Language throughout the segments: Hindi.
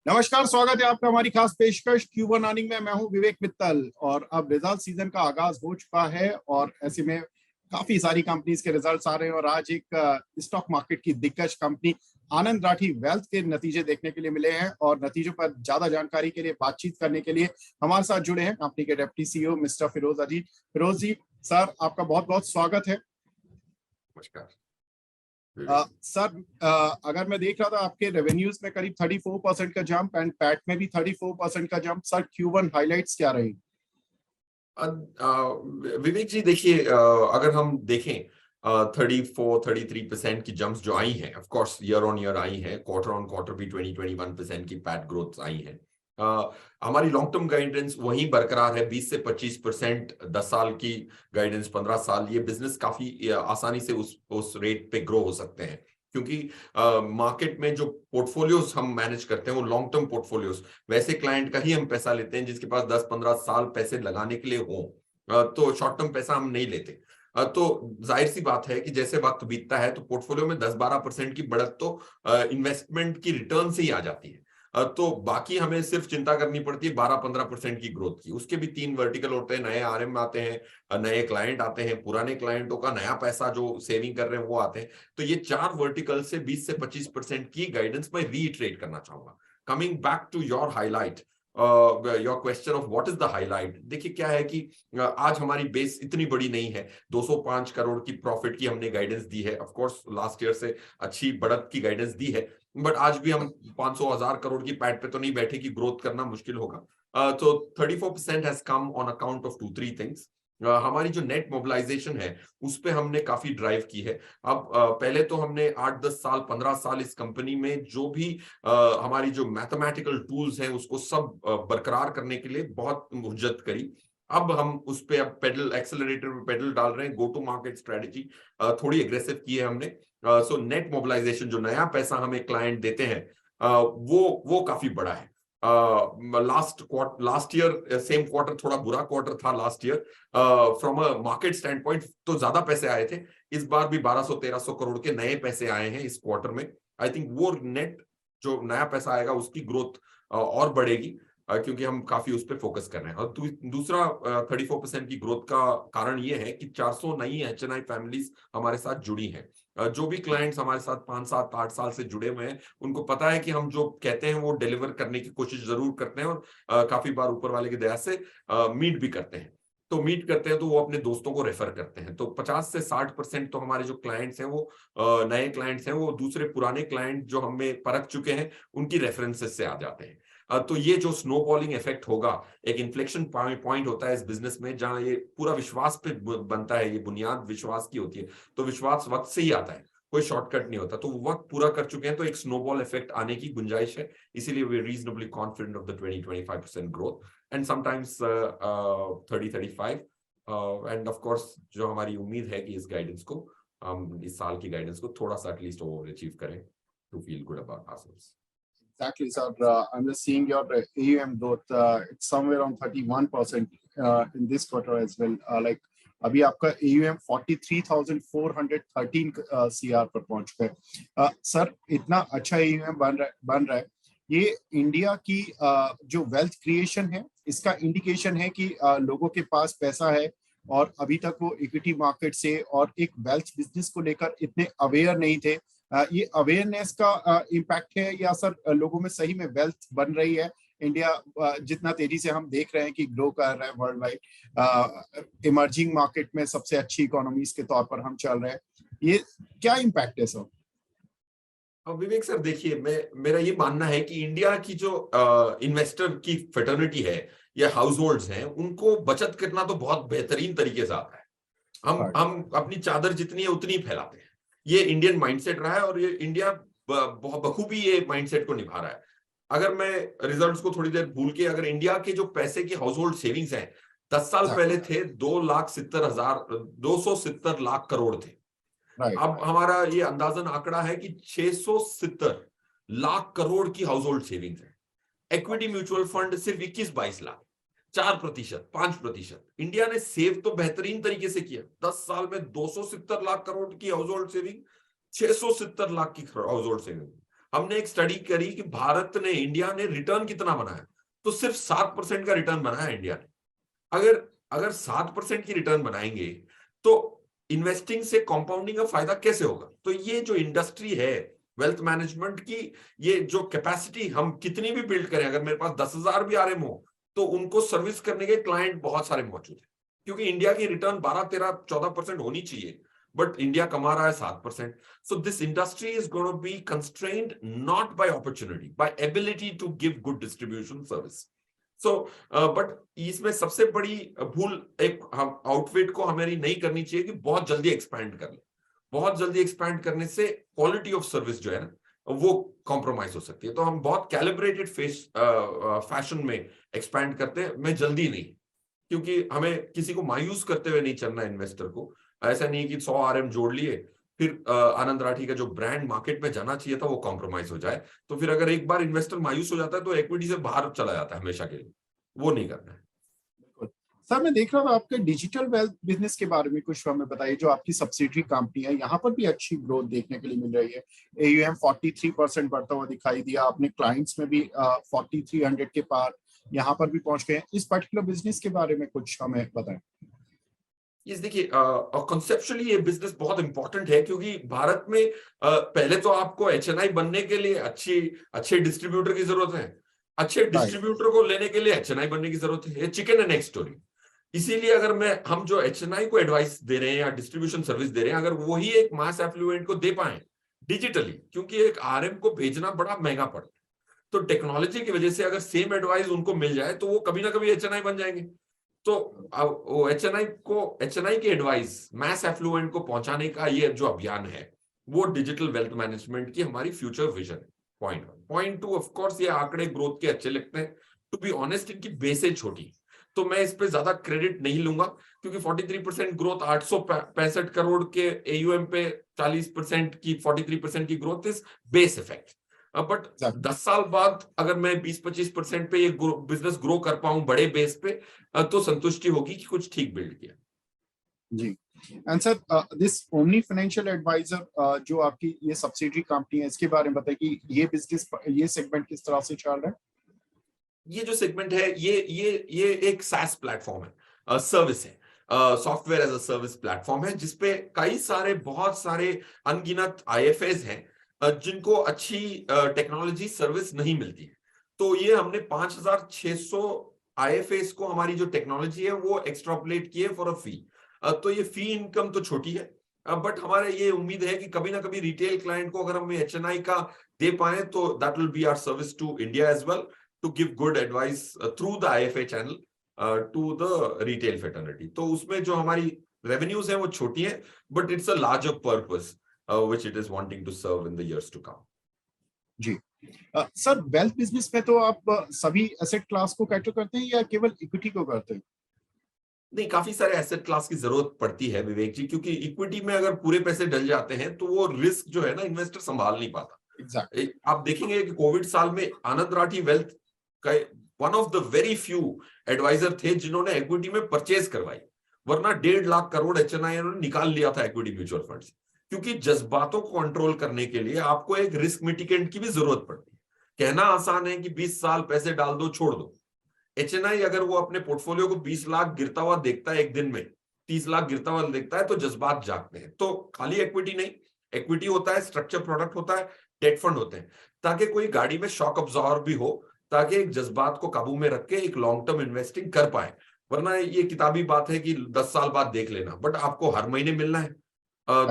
नमस्कार, स्वागत है आपका हमारी खास पेशकश Q1 अर्निंग में। मैं हूं विवेक मित्तल और अब रिजल्ट सीजन का आगाज हो चुका है और ऐसे में काफी सारी कंपनीज के रिजल्ट्स आ रहे हैं और आज एक स्टॉक मार्केट की दिग्गज कंपनी आनंद राठी वेल्थ के नतीजे देखने के लिए मिले हैं और नतीजों पर ज्यादा जानकारी के लिए बातचीत करने के लिए हमारे साथ जुड़े हैं कंपनी के डिप्टी सीईओ मिस्टर फिरोज अजीज। फिरोज जी, सर आपका बहुत बहुत स्वागत है। नमस्कार सर, अगर मैं देख रहा था आपके रेवेन्यूज में करीब 34% का जंप एंड पैट में भी 34% का जंप। सर, Q1 हाइलाइट्स क्या रही? विवेक जी, देखिए, अगर हम देखें 34-33% की जंप्स जो आई हैं, of course year on year I हैं, क्वार्टर ऑन क्वार्टर भी 20-21% की पैट ग्रोथ आई है। हमारी लॉन्ग टर्म गाइडेंस वही बरकरार है, 20 से 25%। 10 साल की गाइडेंस, 15 साल, ये बिजनेस काफी आसानी से उस रेट पे ग्रो हो सकते हैं, क्योंकि मार्केट में जो पोर्टफोलियोज हम मैनेज करते हैं वो लॉन्ग टर्म पोर्टफोलियोज, वैसे क्लाइंट का ही हम पैसा लेते हैं जिसके पास 10-15 साल पैसे लगाने के लिए हो। तो शॉर्ट टर्म पैसा हम नहीं लेते। तो जाहिर सी बात है कि जैसे वक्त बीतता है तो पोर्टफोलियो में 10-12% की बढ़त तो इन्वेस्टमेंट की रिटर्न से ही आ जाती है। तो बाकी हमें सिर्फ चिंता करनी पड़ती है 12-15% की ग्रोथ की। उसके भी 3 वर्टिकल होते हैं, नए आरएम आते हैं, नए क्लाइंट आते हैं, पुराने क्लाइंटों का नया पैसा जो सेविंग कर रहे हैं वो आते हैं। तो ये 4 वर्टिकल से 20 से 25% की गाइडेंस मैं रीइटरेट करना चाहूंगा। Coming back to your highlight, your question of what is the highlight, देखिए क्या है कि आज हमारी बेस इतनी बड़ी नहीं है। 205 करोड़ की प्रॉफिट की हमने गाइडेंस दी है। ऑफ कोर्स लास्ट ईयर से अच्छी बढ़त की गाइडेंस दी है, बट आज भी हम 500,000 करोड़ की पैट पे तो नहीं बैठे कि ग्रोथ करना मुश्किल होगा। तो 34% has come on account of 2-3 things. हमारी जो नेट मोबिलाइजेशन है उस पे हमने काफी ड्राइव की है। अब पहले तो हमने 8-10 साल 15 साल इस कंपनी में जो भी हमारी जो मैथमेटिकल टूल्स हैं उसको सब बरकरार करने के लिए बहुत मुहज्जत करी। अब हम उस पे अब पेडल एक्सेलरेटर पे पेडल डाल रहे हैं। गो टू मार्केट स्ट्रेटजी थोड़ी एग्रेसिव की है हमने। सो नेट मोबिलाइजेशन, जो नया पैसा हमें क्लाइंट देते हैं, वो काफी बड़ा है। लास्ट ईयर सेम क्वार्टर थोड़ा बुरा क्वार्टर था last year. From a market stand point तो ज्यादा पैसे आए थे। इस बार भी 1200-1300 करोड़ के नए पैसे आए हैं इस क्वार्टर में। आई थिंक वो नेट जो नया पैसा आएगा उसकी ग्रोथ और बढ़ेगी, क्योंकि हम काफी उस पर फोकस कर रहे हैं। और दूसरा 34% की ग्रोथ का कारण ये है कि 400 नई HNI फैमिलीज हमारे साथ जुड़ी हैं। जो भी क्लाइंट्स हमारे साथ 5-7-8 साल से जुड़े हुए हैं उनको पता है कि हम जो कहते हैं वो डिलीवर करने की कोशिश जरूर करते हैं, और काफी बार ऊपर वाले की दया से मीट भी करते हैं। तो मीट करते हैं तो वो अपने दोस्तों को रेफर करते हैं। तो 50 से 60% तो हमारे जो क्लाइंट्स हैं वो नए क्लाइंट्स हैं, वो दूसरे पुराने क्लाइंट जो हमें परख चुके हैं उनकी रेफरेंसेस से आ जाते हैं। तो ये जो स्नोबॉलिंग इफेक्ट होगा, एक इन्फ्लेक्शन पॉइंट होता है इस बिजनेस में जहां ये पूरा विश्वास पे बनता है। ये बुनियाद विश्वास की होती है, तो विश्वास वक्त से ही आता है, कोई शॉर्टकट नहीं होता। तो वक्त पूरा कर चुके हैं तो एक स्नोबॉल इफेक्ट आने की गुंजाइश है। इसीलिए we reasonably confident of the 20-25% growth and sometimes 30-35। And of course जो हमारी उम्मीद है कि इस गाइडेंस को, हम इस साल की गाइडेंस को थोड़ा सा एटलीस्ट ओवर अचीव करें to feel good about ourselves. Exactly, sir. I'm just seeing your AUM growth. It's somewhere around 31% in this quarter as well. Like अभी आपका AUM 43,413 CR पर पहुंच गए। सर, इतना अच्छा AUM बन रहा है। ये इंडिया की जो वेल्थ क्रिएशन है इसका इंडिकेशन है कि लोगों के पास पैसा है और अभी तक वो इक्विटी मार्केट से और एक वेल्थ बिजनेस को लेकर इतने अवेयर नहीं थे। ये अवेयरनेस का इम्पैक्ट है या सर लोगों में सही में वेल्थ बन रही है? इंडिया जितना तेजी से हम देख रहे हैं कि ग्रो कर रहा है वर्ल्ड वाइड, इमर्जिंग मार्केट में सबसे अच्छी इकोनॉमीज के तौर पर हम चल रहे हैं, ये क्या इम्पैक्ट है सर? विवेक सर, देखिए, मेरा ये मानना है कि इंडिया की जो इन्वेस्टर की फेटर्निटी है या हाउस होल्ड्स हैं, उनको बचत करना तो बहुत बेहतरीन तरीके से आता है। हम अपनी चादर जितनी है उतनी ही फैलाते हैं। ये इंडियन माइंडसेट रहा है और ये इंडिया बखूबी ये माइंडसेट को निभा रहा है। अगर मैं रिजल्ट्स को थोड़ी देर भूल के, अगर इंडिया के जो पैसे की हाउस होल्ड सेविंग्स हैं 10 साल पहले थे 270 लाख करोड़ थे। अब हमारा ये अंदाजन आंकड़ा है कि 670 लाख करोड़ की हाउस होल्ड सेविंग्स है। इक्विटी म्यूचुअल फंड सिर्फ 21-22 लाख, 4%, 5%। इंडिया ने सेव तो बेहतरीन तरीके से किया। 10 साल में 270 लाख करोड़ की हाउस होल्ड सेविंग, 670 लाख की हाउस होल्ड सेविंग। हमने एक स्टडी करी कि भारत ने, इंडिया ने रिटर्न कितना बनाया, तो सिर्फ 7% का रिटर्न बनाया इंडिया ने। अगर अगर 7% की रिटर्न बनाएंगे तो इन्वेस्टिंग से कंपाउंडिंग का फायदा कैसे होगा? तो ये जो इंडस्ट्री है वेल्थ मैनेजमेंट की, ये जो कैपेसिटी हम कितनी भी बिल्ड करें, अगर मेरे पास 10,000 भी आरएम हो तो उनको सर्विस करने के क्लाइंट बहुत सारे मौजूद है, क्योंकि इंडिया की रिटर्न 12-13-14% होनी चाहिए, बट इंडिया कमा रहा है 7%। So this industry is going to be constrained not by opportunity, by ability to give good distribution service. So but इसमें सबसे बड़ी भूल एक हम आउटफिट को हमारी नहीं करनी चाहिए कि बहुत जल्दी एक्सपैंड कर ले। बहुत जल्दी एक्सपैंड करने से क्वालिटी ऑफ सर्विस जो है ना वो कॉम्प्रोमाइज हो सकती है। तो हम बहुत कैलिब्रेटेड फैशन में एक्सपैंड करते हैं, मैं जल्दी नहीं, क्योंकि हमें किसी को मायूस करते हुए नहीं चलना है। इन्वेस्टर को ऐसा नहीं कि 100 आरएम जोड़ लिए फिर आनंद राठी का जो ब्रांड मार्केट में जाना चाहिए था वो कॉम्प्रोमाइज हो जाए, तो फिर अगर एक बार इन्वेस्टर मायूस हो जाता है तो इक्विटी से बाहर चला जाता है हमेशा के लिए, वो नहीं करना है। सर मैं देख रहा हूँ आपके डिजिटल वेल्थ बिजनेस के बारे में कुछ हमें बताइए। जो आपकी सब्सिडरी कंपनी है, यहाँ पर भी अच्छी ग्रोथ देखने के लिए मिल रही है। AUM 43% बढ़ता हुआ दिखाई दिया, अपने क्लाइंट्स में भी 4300 के पार यहाँ पर भी पहुंच गए हैं। इस पर्टिकुलर बिजनेस के बारे में कुछ हमें बताएं। ये देखिए कॉन्सेप्चुअली ये बिजनेस बहुत इंपॉर्टेंट है, क्योंकि भारत में पहले तो आपको HNI बनने के लिए अच्छे डिस्ट्रीब्यूटर की जरूरत है, अच्छे डिस्ट्रीब्यूटर को लेने के लिए HNI बनने की जरूरत है। Chicken and egg story. इसीलिए अगर हम जो HNI को एडवाइस दे रहे हैं या डिस्ट्रीब्यूशन सर्विस दे रहे हैं, अगर वही एक मास एफ्लुएंट को दे पाए डिजिटली, क्योंकि एक RM को भेजना बड़ा महंगा पड़ता है, तो टेक्नोलॉजी की वजह से अगर सेम एडवाइस उनको मिल जाए तो वो कभी ना कभी HNI बन जाएंगे। तो वो HNI की एडवाइस मैस एफ्लुएंट को पहुंचाने का ये जो अभियान है, वो डिजिटल वेल्थ मैनेजमेंट की हमारी फ्यूचर विजन है। पॉइंट 1। पॉइंट 2, ऑफ कोर्स ये आंकड़े ग्रोथ के अच्छे लगते हैं, टू बी ऑनेस्ट इनकी बेसेज छोटी, तो मैं इस पे ज्यादा क्रेडिट नहीं लूंगा, क्योंकि 43% ग्रोथ 865 करोड़ के AUM पे 40% की 43% की growth is base effect. But 10 साल बाद अगर मैं 20-25% पे ये बिजनेस ग्रो कर पाऊं बड़े बेस पे, तो संतुष्टि होगी कि कुछ ठीक बिल्ड किया। जी। And sir this omni financial adviser जो आपकी ये सब्सिडरी कंपनी है, इसके बारे में बताइए कि ये बिजनेस, ये सेगमेंट किस तरह से चल रहा है। ये जो सेगमेंट है ये एक SaaS प्लेटफॉर्म है, सर्विस है, software as a service platform है, जिसपे बहुत सारे अनगिनत IFAs हैं जिनको अच्छी टेक्नोलॉजी सर्विस नहीं मिलती है। तो ये हमने 5,600 IFAs को हमारी जो टेक्नोलॉजी है वो एक्सट्रापोलेट किए फॉर अ फी। तो ये फी इनकम तो छोटी है, बट हमारे ये उम्मीद है कि कभी ना कभी रिटेल क्लाइंट को अगर हम HNI का दे पाए तो that will be our service to India as well, to give good advice through the IFA channel to the retail fraternity। तो उसमें जो हमारी revenues हैं वो छोटी हैं, but it's a larger purpose which it is wanting to serve in the years to come। जी सर, वेल्थ बिजनेस में तो आप सभी एसेट क्लास को कैटर करते हैं या केवल इक्विटी को करते हैं? नहीं, काफी सारे एसेट क्लास की जरूरत पड़ती है विवेक जी, क्योंकि इक्विटी में अगर पूरे पैसे डल जाते हैं तो वो रिस्क जो है ना इन्वेस्टर संभाल नहीं पाता। Exactly. आप देखेंगे कि कोविड साल में Anand Rathi wealth one of the very few advisers थे जिन्होंने इक्विटी में परचेज करवाई, वरना 1.5 लाख करोड़ HNI उन्होंने निकाल लिया था इक्विटी म्यूचुअल फंड से। क्योंकि जज्बातों को कंट्रोल करने के लिए आपको एक रिस्क मिटिगेंट की भी जरूरत पड़ती है। कहना आसान है कि 20 साल पैसे डाल दो छोड़ दो। HNI अगर वो अपने पोर्टफोलियो को 20 लाख गिरता हुआ देखता है एक दिन में, 30 लाख गिरता हुआ देखता है, तो जज्बात जागते हैं। तो खाली इक्विटी नहीं, इक्विटी होता है, स्ट्रक्चर प्रोडक्ट होता है, डेट फंड होते हैं, ताकि कोई गाड़ी में शॉक अब्जॉर्बर भी हो, ताकि एक जज्बात को काबू में रख के एक लॉन्ग टर्म इन्वेस्टिंग कर पाए। वरना ये किताबी बात है कि 10 साल बाद देख लेना, बट आपको हर महीने मिलना है।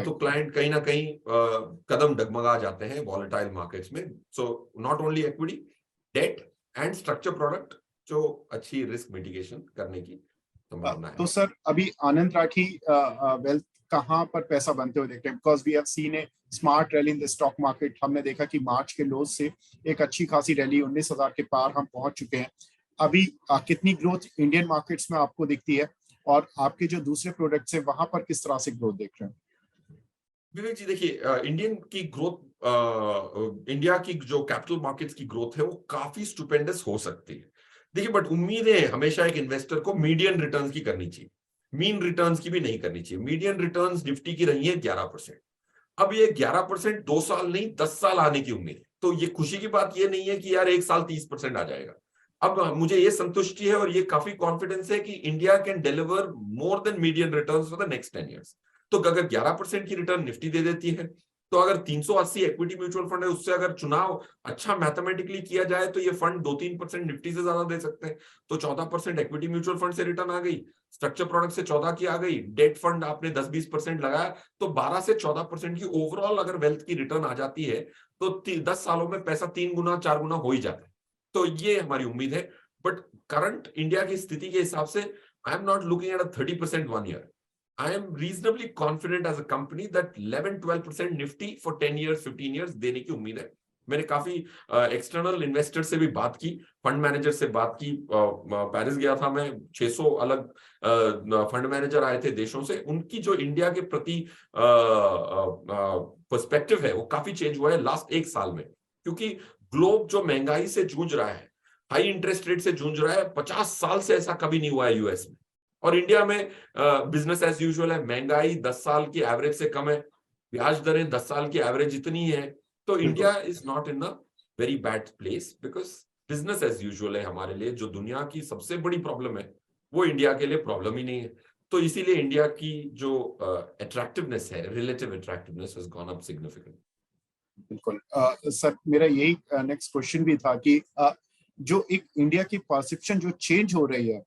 तो क्लाइंट कहीं ना कहीं कदम डगमगा जाते हैं वॉलेटाइल मार्केट्स में। So not only equity, debt and structure product जो अच्छी रिस्क मिटिगेशन करने की संभावना है। तो सर अभी आनंद राठी वेल्थ कहां पर पैसा बनते हुए देखते हैं? Because we have seen a smart rally in the stock market. हमने देखा कि मार्च के लोज से एक अच्छी खासी रैली 19,000 के पार हम पहुंच चुके हैं। अभी कितनी ग्रोथ इंडियन मार्केट्स में आपको दिखती है, और आपके जो दूसरे प्रोडक्ट्स हैं वहां पर किस तरह से ग्रोथ देख रहे हैं? विवेक जी देखिए, इंडिया की जो कैपिटल मार्केट्स की ग्रोथ है वो काफी स्टुपेंडस हो सकती है। देखिए, बट उम्मीदें हमेशा एक इन्वेस्टर को मीडियन रिटर्न्स की करनी चाहिए, मीन रिटर्न्स की भी नहीं करनी चाहिए। मीडियन रिटर्न्स निफ्टी की रही है 11%। अब ये 11% 2 साल नहीं 10 साल आने की उम्मीद है। तो ये खुशी की बात ये नहीं है कि यार एक साल 30% आ जाएगा। अब मुझे ये संतुष्टि है और ये काफी कॉन्फिडेंस है कि India can deliver more than median returns for the next 10 years। तो अगर 11% की रिटर्न निफ्टी दे देती है, तो अगर 380 इक्विटी म्यूचुअल फंड है, उससे अगर चुनाव अच्छा मैथमेटिकली किया जाए तो ये फंड 2-3% निफ्टी से ज्यादा दे सकते हैं। तो 14% इक्विटी म्यूचुअल फंड से रिटर्न आ गई, स्ट्रक्चर प्रोडक्ट से 14 की आ गई, डेट फंड आपने 10-20% लगाया, तो 12 से 14% की ओवरऑल अगर वेल्थ की रिटर्न आ जाती है तो 10 सालों में पैसा 3 गुना 4 गुना हो ही जाता है। तो ये हमारी उम्मीद है। बट करंट इंडिया की स्थिति के हिसाब से I am not looking at a 30% 1 year। I am reasonably confident as a company that 11-12% Nifty for 10 years 15 years देने की उम्मीद है। मैंने काफी एक्सटर्नल इन्वेस्टर से भी बात की, फंड मैनेजर से बात की, पेरिस गया था मैं, 600 अलग फंड मैनेजर आए थे देशों से। उनकी जो इंडिया के प्रति पर्सपेक्टिव है वो काफी चेंज हुआ है लास्ट 1 साल में, क्योंकि ग्लोब जो महंगाई से जूझ रहा है, हाई इंटरेस्ट रेट से जूझ रहा है, 50 साल से ऐसा कभी नहीं हुआ है यूएस में। और इंडिया में बिजनेस एज यूजुअल है, महंगाई 10 साल की एवरेज से कम है, ब्याज दरें 10 साल की एवरेज इतनी है। तो India is not in a very bad place, because business as usual है हमारे लिए। जो दुनिया की सबसे बड़ी प्रॉब्लम है वो इंडिया के लिए प्रॉब्लम ही नहीं है। तो इसीलिए इंडिया की जो अट्रैक्टिवनेस है, relative attractiveness has gone up significantly. बिल्कुल सर, मेरा यही नेक्स्ट क्वेश्चन भी था कि जो एक इंडिया की परसेप्शन जो चेंज हो रही है,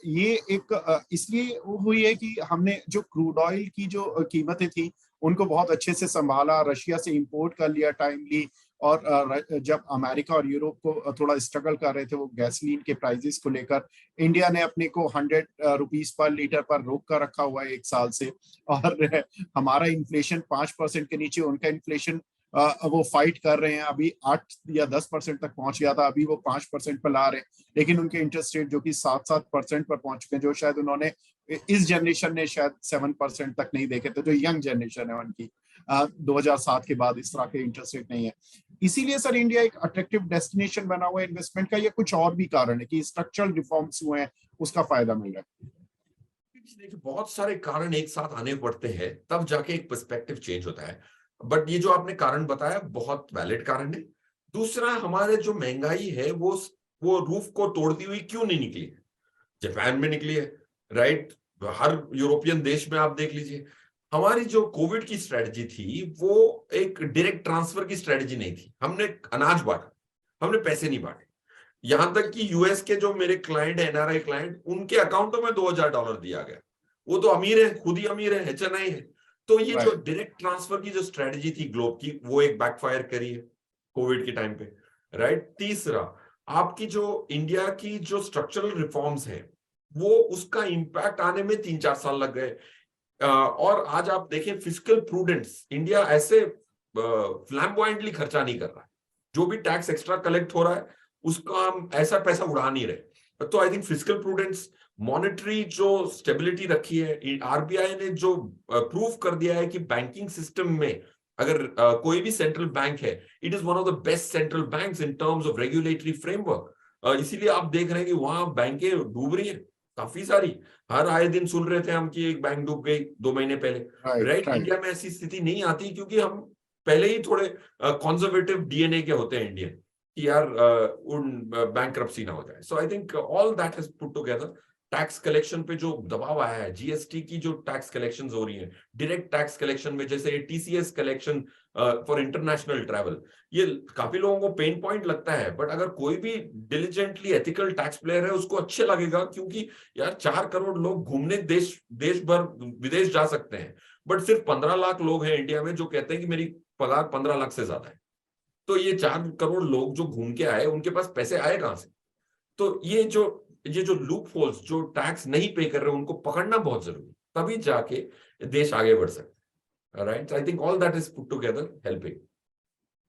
ये एक इसलिए हुई है कि हमने जो क्रूड ऑयल की जो कीमतें थी उनको बहुत अच्छे से संभाला, रशिया से इंपोर्ट कर लिया टाइमली, और जब अमेरिका और यूरोप को थोड़ा स्ट्रगल कर रहे थे वो गैसोलीन के प्राइसेस को लेकर, इंडिया ने अपने को 100 रुपीस पर लीटर पर रोक कर रखा हुआ है 1 साल से। और हमारा इन्फ्लेशन 5% के नीचे, उनका इन्फ्लेशन वो फाइट कर रहे हैं, अभी 8 या 10% तक पहुंच गया था, अभी वो 5% पर ला रहे हैं। लेकिन उनके इंटरेस्ट रेट जो कि 7-7% पर पहुंच चुके हैं, जो शायद उन्होंने इस जनरेशन ने शायद 7% तक नहीं देखे थे, जो यंग जनरेशन है उनकी 2007 के बाद इस तरह के इंटरेस्ट रेट नहीं है। इसीलिए सर इंडिया एक अट्रैक्टिव डेस्टिनेशन बना हुआ है इन्वेस्टमेंट का, या कुछ और भी कारण है कि स्ट्रक्चरल रिफॉर्म्स हुए हैं उसका फायदा मिल रहा है? देखिए, बहुत सारे कारण एक साथ आने पड़ते हैं तब जाके एक पर्सपेक्टिव चेंज होता है। बट ये जो आपने कारण बताया बहुत वैलिड कारण है। दूसरा, हमारे जो महंगाई है वो रूफ को तोड़ती हुई क्यों नहीं निकली है? जापान में निकली है, राइट? हर यूरोपियन देश में आप देख लीजिए। हमारी जो कोविड की स्ट्रेटजी थी वो एक डायरेक्ट ट्रांसफर की स्ट्रेटजी नहीं थी। हमने अनाज बांटा, हमने पैसे नहीं बांटे। यहां तक कि यूएस के जो मेरे क्लाइंट है, एनआरआई क्लाइंट, उनके अकाउंटों में $2000 दिया गया। वो तो अमीर है, खुद ही अमीर है, एचएनआई है। तो ये जो डायरेक्ट ट्रांसफर की जो स्ट्रेटजी थी ग्लोब की, वो एक बैकफायर करी है कोविड के टाइम पे, राइट? तीसरा, आपकी जो इंडिया की जो स्ट्रक्चरल रिफॉर्म्स है वो उसका इंपैक्ट आने में 3-4 साल लग गए। और आज आप देखें फिस्कल प्रूडेंस, इंडिया ऐसे फ्लैम्बॉयंटली खर्चा नहीं कर रहा है। जो भी टैक्स एक्स्ट्रा कलेक्ट हो रहा है उसका हम ऐसा पैसा उड़ा नहीं रहे। तो I think fiscal prudence, monetary जो स्टेबिलिटी रखी है, आरबीआई ने जो प्रूव कर दिया है कि बैंकिंग सिस्टम में अगर कोई भी सेंट्रल बैंक है, it is one of the best central banks in terms of regulatory framework. इसीलिए आप देख रहे हैं कि वहां बैंकें डूब रही हैं काफी सारी। हर आए दिन सुन रहे थे हम कि एक बैंक डूब गई 2 महीने पहले, राइट? इंडिया में ऐसी स्थिति नहीं आती क्योंकि हम पहले ही थोड़े कंजर्वेटिव डीएनए के होते हैं इंडियन, कि यार बैंकरप्सी ना हो जाए। So I think all that has put together. Tax collection पे जो दबाव आया है, जीएसटी की जो टैक्स कलेक्शंस हो रही हैं, डायरेक्ट टैक्स कलेक्शन में, जैसे TCS collection for international travel, ये काफी लोगों को पेन पॉइंट लगता है। बट अगर कोई भी डिलिजेंटली एथिकल टैक्स प्लेयर है उसको अच्छे लगेगा, क्योंकि यार 4 करोड़ लोग घूमने देश भर विदेश जा सकते हैं, बट सिर्फ 15 लाख लोग हैं इंडिया में जो कहते हैं कि मेरी पगार 15 लाख से ज्यादा है। तो ये 4 करोड़ लोग जो घूम के आए, उनके पास पैसे आए कहां से? तो ये जो लूप होल्स, जो टैक्स नहीं पे कर रहे, उनको पकड़ना बहुत जरूरी, तभी जाके देश आगे बढ़ सकता है, right? I think all that is put together helping.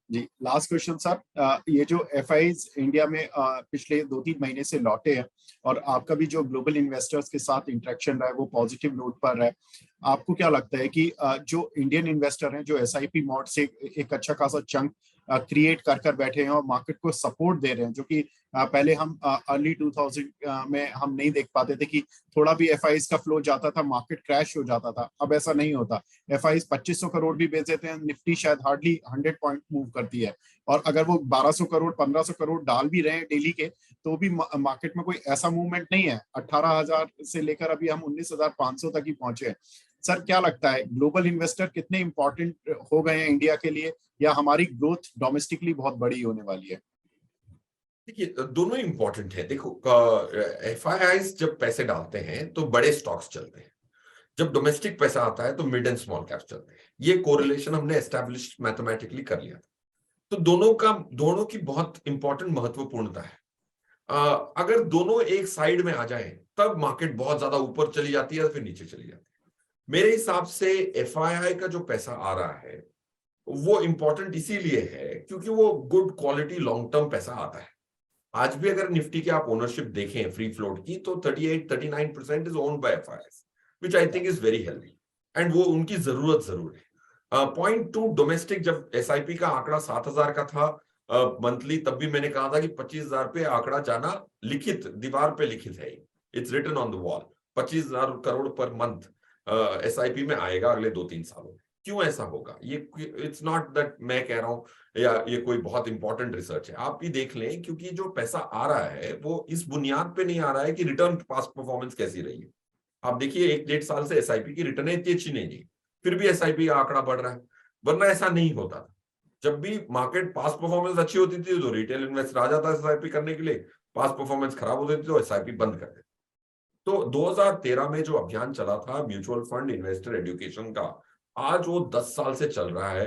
जी, लास्ट क्वेश्चन सर, ये जो एफआईज इंडिया में पिछले 2-3 महीने से लौटे हैं, और आपका भी जो ग्लोबल इन्वेस्टर्स के साथ इंटरेक्शन रहा है वो पॉजिटिव नोट पर रहा है, आपको क्या लगता है कि जो इंडियन इन्वेस्टर हैं जो एसआईपी मोड से एक अच्छा खासा चंक क्रिएट कर बैठे हैं और मार्केट को सपोर्ट दे रहे हैं, जो कि पहले हम अर्ली 2000 में हम नहीं देख पाते थे कि थोड़ा भी एफआईज का फ्लो जाता था मार्केट क्रैश हो जाता था। अब ऐसा नहीं होता, एफआईज 2500 करोड़ भी बेच देते हैं, निफ्टी शायद हार्डली 100 पॉइंट मूव करती है। और अगर वो 1200 करोड़ 1500 करोड़ डाल भी रहे हैं डेली के, तो भी मार्केट में कोई ऐसा मूवमेंट नहीं है। 18,000 से लेकर अभी हम 19,500 तक ही पहुंचे हैं। सर क्या लगता है, ग्लोबल इन्वेस्टर कितने इंपॉर्टेंट हो गए हैं इंडिया के लिए, या हमारी ग्रोथ डोमेस्टिकली बहुत बड़ी होने वाली है? देखिए, दोनों इंपॉर्टेंट है। देखो, एफआईआईज जब पैसे डालते हैं तो बड़े स्टॉक्स चलते हैं, जब डोमेस्टिक पैसा आता है तो मिड एंड स्मॉल कैप्स चलते हैं। ये कोरिलेशन हमने एस्टैब्लिश मैथमेटिकली कर लिया था। तो दोनों की बहुत इंपॉर्टेंट महत्वपूर्णता है। अगर दोनों एक साइड में आ जाए तब मार्केट बहुत ज्यादा ऊपर चली जाती है, फिर नीचे चली जाती है। मेरे हिसाब से एफआईआई का जो पैसा आ रहा है वो इंपॉर्टेंट इसीलिए है क्योंकि वो गुड क्वालिटी लॉन्ग टर्म पैसा आता है। आज भी अगर निफ्टी की आप ओनरशिप देखें फ्री फ्लोट की, तो 38-39% is owned by FIIs, which I think is very healthy, and वो उनकी जरूरत जरूर है। पॉइंट टू डोमेस्टिक, जब एसआईपी का आंकड़ा 7,000 का था मंथली, तब भी मैंने कहा था कि 25,000 पे आंकड़ा जाना लिखित, दीवार पे लिखित है, it's written on the wall. 25,000 crore per month SIP में आएगा अगले 2-3 सालों में। क्यों ऐसा होगा? ये इट्स नॉट दैट मैं कह रहा हूं या ये कोई बहुत इंपॉर्टेंट रिसर्च है, आप भी देख लें, क्योंकि जो पैसा आ रहा है वो इस बुनियाद पे नहीं आ रहा है कि रिटर्न पास्ट परफॉर्मेंस कैसी रही है। आप देखिए 1-1.5 साल से एसआईपी की रिटर्न इतनी अच्छी नहीं रही, फिर भी एसआईपी का आंकड़ा बढ़ रहा है, वरना ऐसा नहीं होता था। जब भी मार्केट पास्ट परफॉर्मेंस अच्छी होती थी तो रिटेल इन्वेस्टर आ जाता एसआईपी करने के लिए, पास्ट परफॉर्मेंस खराब होती थी तो एसआईपी बंद कर देते। तो 2013 में जो अभियान चला था म्यूचुअल फंड इन्वेस्टर एजुकेशन का, आज वो 10 साल से चल रहा है।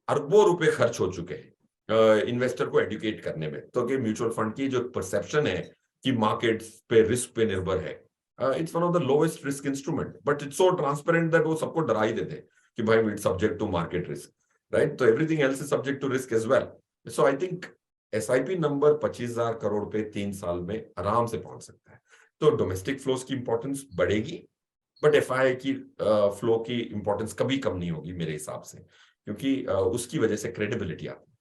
अरबों रुपए खर्च हो चुके हैं इन्वेस्टर को एजुकेट करने में। तो कि म्यूचुअल फंड की जो परसेप्शन है कि मार्केट पे रिस्क पे निर्भर है, it's one of the lowest risk instrument, but it's so transparent that वो सबको डरा ही देते कि भाई it's subject to market risk, right? तो everything else is subject to risk as well. So I think SIP number 25,000 crore पे 3 साल में आराम से पहुंच सकता है। तो डोमेस्टिक फ्लोस की इंपॉर्टेंस बढ़ेगी, बट एफआई की फ्लो की इंपॉर्टेंस कभी कम नहीं होगी मेरे हिसाब से, क्योंकि उसकी वजह से क्रेडिबिलिटी आती है।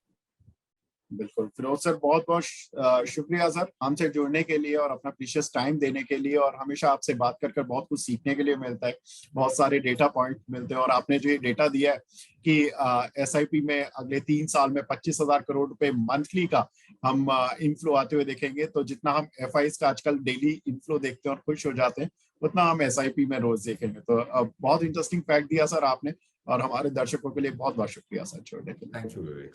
बिल्कुल फिरोज सर, बहुत बहुत शुक्रिया सर हमसे जुड़ने के लिए और अपना प्रीशियस टाइम देने के लिए। और हमेशा आपसे बात कर बहुत कुछ सीखने के लिए मिलता है, बहुत सारे डेटा पॉइंट मिलते हैं। और आपने जो ये डेटा दिया है कि एसआईपी में अगले 3 साल में 25,000 करोड़ रुपए मंथली का हम इनफ्लो आते हुए देखेंगे, तो जितना हम एफआईज का आजकल डेली इनफ्लो देखते हैं और खुश हो जाते हैं, उतना हम एसआईपी में रोज देखेंगे। तो बहुत इंटरेस्टिंग फैक्ट दिया सर आपने, और हमारे दर्शकों के लिए बहुत बहुत शुक्रिया सर जुड़ने के लिए। Thank you Vivek.